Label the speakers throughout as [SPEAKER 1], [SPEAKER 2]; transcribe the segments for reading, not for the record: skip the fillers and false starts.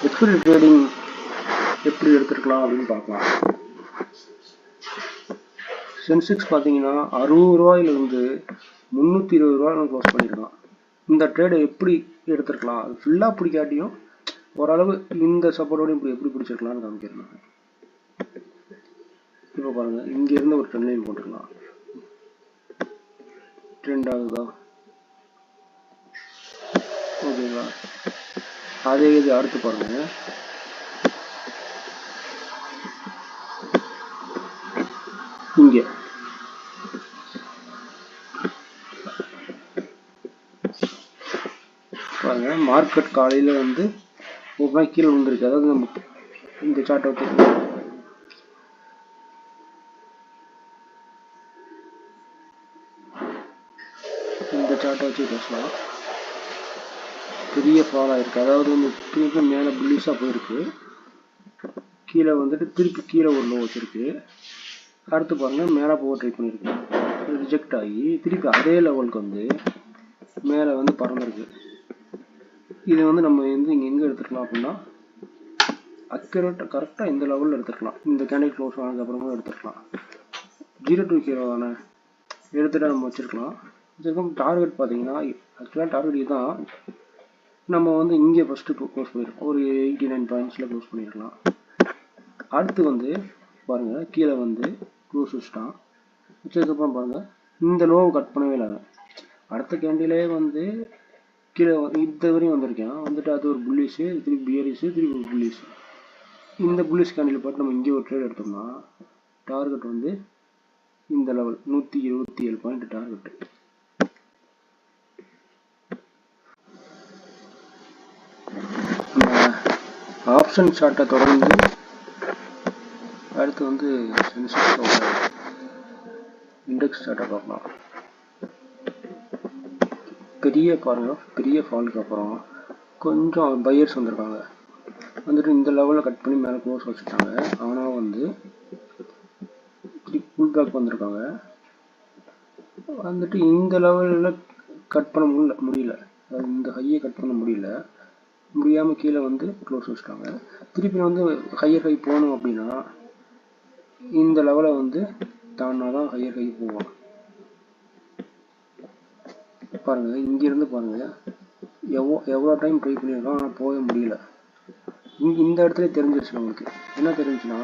[SPEAKER 1] Expiry trading எப்படி எடுத்துருக்கலாம் அப்படின்னு பார்க்கலாம். சென்செக்ஸ் பார்த்தீங்கன்னா 60 ரூபாயிலிருந்து 320 ரூபாய் க்ளோஸ் பண்ணியிருக்கான். இந்த ட்ரேடை எப்படி எடுத்துருக்கலாம், அது ஃபுல்லாக பிடிக்காட்டியும் ஓரளவு இந்த சப்போர்ட்டோடு இப்படி எப்படி பிடிச்சிருக்கலாம்னு காமிக்கிறேன். இப்போ பாருங்கள், இங்கேருந்து ஒரு ட்ரெண்ட் லைன் போட்டுக்கலாம். ட்ரெண்ட் ஆகுதா? ஓகேங்களா? அதே இது அடுத்து பாருங்க, இங்கே பாருங்க, மார்க்கெட் காலையில் வந்து ஒரு கீழே விழுந்திருக்கு. அதாவது நம்ம இந்த சார்ட்டை வச்சு பேசலாம். பெரிய ஃபால் ஆயிருக்கு. அதாவது வந்து திருப்பி மேலே புல்லிஷாக போயிருக்கு, கீழே வந்துட்டு திருப்பி கீழே ஒரு லோ வச்சிருக்கு. அடுத்து பாருங்கள், மேலே போக ட்ரை பண்ணியிருக்கு, ரிஜெக்ட் ஆகி திருப்பி அதே லெவலுக்கு வந்து மேலே வந்து பறந்துருக்கு. இது வந்து நம்ம வந்து இங்கே எங்கே எடுத்துக்கலாம் அப்படின்னா, அக்யூரேட்டாக கரெக்டாக இந்த லெவலில் எடுத்துக்கலாம். இந்த கேண்டில் க்ளோஸ் ஆனதுக்கப்புறமா எடுத்துக்கலாம். 0 to 0 தானே எடுத்துகிட்டு நம்ம வச்சுருக்கலாம். டார்கெட் பார்த்தீங்கன்னா ஆக்சுவலாக டார்கெட் இதுதான். நம்ம வந்து இங்கே ஃபஸ்ட்டு க்ளோஸ் பண்ணியிருக்கோம், ஒரு 89 பாயிண்ட்ஸில் க்ளோஸ் பண்ணியிருக்கலாம். அடுத்து வந்து பாருங்கள், கீழே வந்து க்ளோஸ் வச்சுட்டான். வச்சதுக்கப்புறம் பாருங்கள், இந்த லோவை கட் பண்ணவே இல்லை. அடுத்த கேண்டிலே வந்து கீழே இந்த வரையும் வந்திருக்கேன். வந்துட்டு அது ஒரு புல்லிஷு, திருப்பி பியரிஷு, திருப்பி ஒரு புல்லிஷு. இந்த புல்லிஷ் கேண்டில் போட்டு நம்ம இங்கே ஒரு ட்ரேட் எடுத்தோம்னா டார்கெட் வந்து இந்த லெவல் 127 பாயிண்ட் டார்கெட். ஆப்ஷன் சார்ட்டை தொடர்ந்து அடுத்து வந்து சென்செக்ஸோட இண்டெக்ஸ் சார்ட்டை பார்க்கலாம். பெரிய ஃபாலுக்கு அப்புறம் கொஞ்சம் பையர்ஸ் வந்திருக்காங்க. வந்துட்டு இந்த லெவலில் கட் பண்ணி மேலே க்ளோஸ் வச்சுட்டாங்க. ஆனால் வந்து புல் பேக் வந்திருக்காங்க. வந்துட்டு இந்த லெவலில் கட் பண்ண முடியல, இந்த ஹையை கட் பண்ண முடியாமல் கீழே வந்து க்ளோஸ் வச்சுட்டாங்க. திருப்பி வந்து ஹையர் ஹை போகணும் அப்படின்னா இந்த லெவலை வந்து தானா தான் ஹையர் ஹை போவோம். பாருங்கள், இங்கேருந்து பாருங்கள் எவ்வளோ டைம் ட்ரை பண்ணியிருக்கோம், ஆனால் போக முடியல. இந்த இடத்துல தெரிஞ்சிருச்சு நம்மளுக்கு. என்ன தெரிஞ்சுன்னா,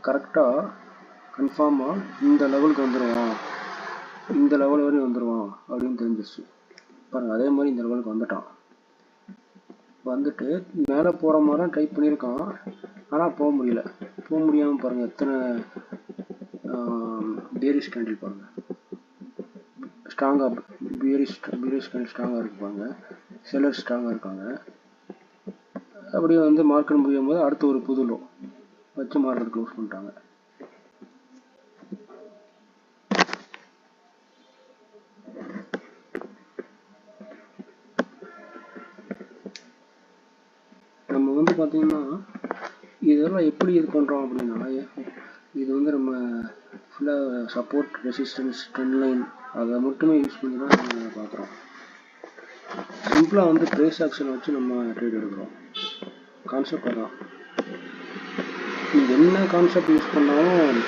[SPEAKER 1] கரெக்டாக கன்ஃபார்மாக இந்த லெவலுக்கு வந்துடுவான், இந்த லெவல் வரையும் வந்துடுவான் அப்படின்னு தெரிஞ்சிருச்சு. பாருங்கள், அதே மாதிரி இந்த லெவலுக்கு வந்துட்டான். வந்துட்டு மேலே போகிற மாதிரி தான் ட்ரை பண்ணியிருக்கான், ஆனால் போக முடியாமல் பாருங்கள் எத்தனை பேரிஷ் கேண்டில் பாருங்கள், ஸ்ட்ராங்காக பேரிஷ் கேண்டில் ஸ்ட்ராங்காக இருக்கு பாருங்கள், செல்லர் ஸ்ட்ராங்காக இருக்காங்க. அப்படியே வந்து மார்க்கெட் முடியும் போது அடுத்து ஒரு புது லோ வச்சு மார்க்கெட் க்ளோஸ் பண்ணிட்டாங்க. நம்ம வந்து பார்த்தீங்கன்னா இதெல்லாம் எப்படி இது பண்ணுறோம் அப்படின்னா, இது வந்து நம்ம ஃபுல்லாக சப்போர்ட், ரெசிஸ்டன்ஸ், ட்ரெண்ட் லைன் அதை மட்டுமே யூஸ் பண்ணி தான் நம்ம பார்க்குறோம். சிம்பிளாக வந்து ப்ரைஸ் ஆக்ஷன் வச்சு நம்ம ட்ரேட் எடுக்கிறோம். கான்செப்ட் தான். என்ன கான்செப்ட் யூஸ் பண்ணாலும்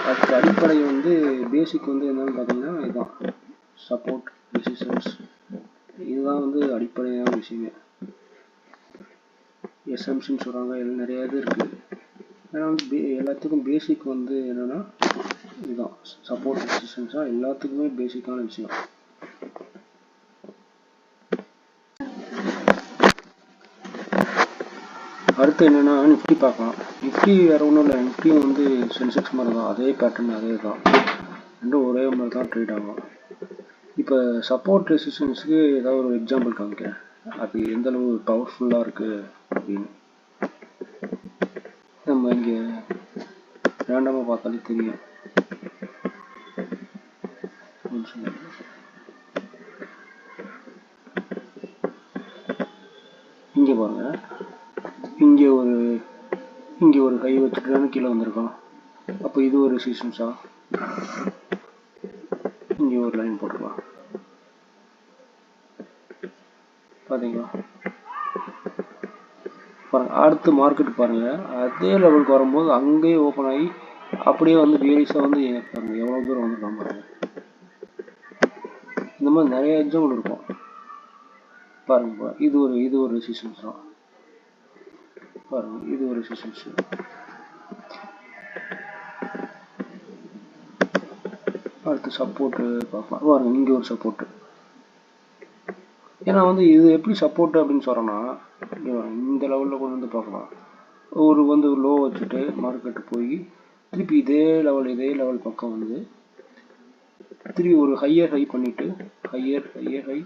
[SPEAKER 1] அதுக்கு அடிப்படை வந்து பேசிக் வந்து என்னன்னு பார்த்தீங்கன்னா இதுதான், சப்போர்ட், ரெசிஸ்டன்ஸ். இதுதான் வந்து அடிப்படையான விஷயமே. எஸ்எம்சின்னு சொல்கிறாங்க, எல்லாம் நிறைய இது இருக்குது. ஆனால் வந்து எல்லாத்துக்கும் பேசிக் வந்து என்னென்னா இதுதான், சப்போர்ட், ரெசிஸ்டன்ஸாக எல்லாத்துக்குமே பேசிக்கான விஷயம். அடுத்து என்னென்னா நிஃப்டி பார்க்கலாம். நிஃப்டி வேறு ஒன்றும் இல்லை, நிஃப்டியும் வந்து சென்செக்ஸ் மாதிரி தான், அதே பேட்டர்ன் அதே தான், ரெண்டும் ஒரே மாதிரி தான் ட்ரேட் ஆகும். இப்போ சப்போர்ட் ரெசிஸ்டன்ஸுக்கு ஏதாவது ஒரு எக்ஸாம்பிள் காமிக்கிறேன், அது எந்த அளவு பவர்ஃபுல்லாக இருக்குது அப்படின்னு. நம்ம இங்கே ரேண்டமாக பார்த்தாலே தெரியும். இங்கே பாருங்க, இங்கே ஒரு கை வச்சுட்டு கீழே வந்திருக்கோம். அப்போ இது ஒரு ரெசிஸ்டன்ஸா, இங்கே ஒரு லைன் போட்டுக்கலாம். பார்த்தீங்களா, பாருங்க. அடுத்து மார்க்கெட் பாருங்க, அதே லெவலுக்கு வரும்போது அங்கேயே ஓப்பன் ஆகி அப்படியே வந்து வேரிஸாக வந்து பாருங்க எவ்வளோ தூரம் வந்துருக்கான் பாருங்க. இந்த மாதிரி நிறைய எக்ஸாம்பிள் இருக்கும் பாருங்க. இது ஒரு ரெசிஸ்டன்ஸ் தான் பாருங்க, இது ஒரு ரெசிஸ்டன்ஸ். அடுத்து சப்போர்ட்டு பார்க்கலாம் பாருங்க, இங்கே ஒரு சப்போர்ட்டு. ஏன்னா வந்து இது எப்படி சப்போர்ட் அப்படின்னு சொல்கிறோன்னா, இந்த லெவலில் கொண்டு வந்து பார்க்கலாம். ஒரு லோ வச்சுட்டு மார்க்கெட்டு போய் திருப்பி இதே லெவல் பக்கம் வந்து திருப்பி ஒரு ஹையர் ஹை பண்ணிவிட்டு ஹை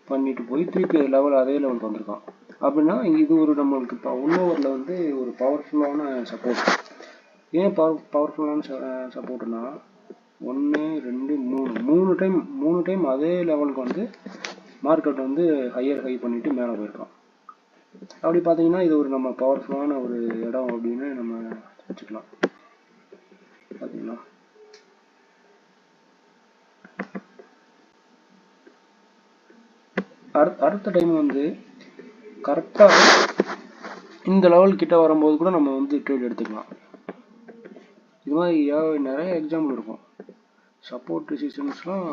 [SPEAKER 1] பண்ணிட்டு போய் திருப்பி அதே லெவலுக்கு வந்திருக்கான் அப்படின்னா இது ஒரு நம்மளுக்கு இப்போ 1 ஹவரில் வந்து ஒரு பவர்ஃபுல்லான சப்போர்ட். ஏன் பவர்ஃபுல்லான சப்போர்ட்னா 1 2 3 மூணு டைம் அதே லெவலுக்கு வந்து மார்க்கெட் வந்து ஹையர் ஹை பண்ணிட்டு மேலே போயிருக்கான். அப்படி பார்த்தீங்கன்னா இது ஒரு நம்ம பவர்ஃபுல்லான ஒரு இடம் அப்படின்னு நம்ம வச்சுக்கலாம். பார்த்தீங்களா? அடுத்த டைம் வந்து கரெக்டாக இந்த லெவல் கிட்ட வரும்போது கூட நம்ம வந்து ட்ரேட் எடுத்துக்கலாம். இது மாதிரி நிறைய எக்ஸாம்பிள் இருக்கும். சப்போர்ட் ரெசிஸ்டன்ஸ்லாம்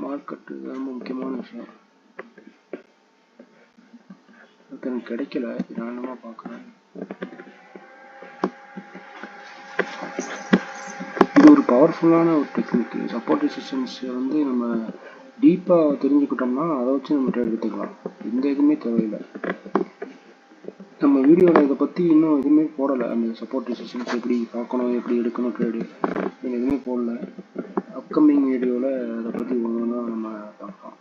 [SPEAKER 1] மார்க்கெட்டு ரொம்ப முக்கியமான விஷயம். அது எனக்கு கிடைக்கல, நானுமா பார்க்குறேன். இது ஒரு பவர்ஃபுல்லான ஒரு டெக்னிக். சப்போர்ட் ரெசிஸ்டன்ஸ் வந்து நம்ம டீப்பாக தெரிஞ்சுக்கிட்டோம்னா அதை வச்சு நம்ம ட்ரேட் எடுத்துக்கலாம். எந்த எதுவுமே தேவையில்லை. நம்ம வீடியோவில் இதை பற்றி இன்னும் எதுவுமே போடலை. அந்த சப்போர்ட் ரெசிஸ்டன்ஸ் எப்படி பார்க்கணும், எப்படி எடுக்கணும் ட்ரேடு எதுவுமே போடல. அப்கமிங் வீடியோவில் அதை பற்றி ஒன்று ஒன்றா நம்ம பார்க்கலாம்.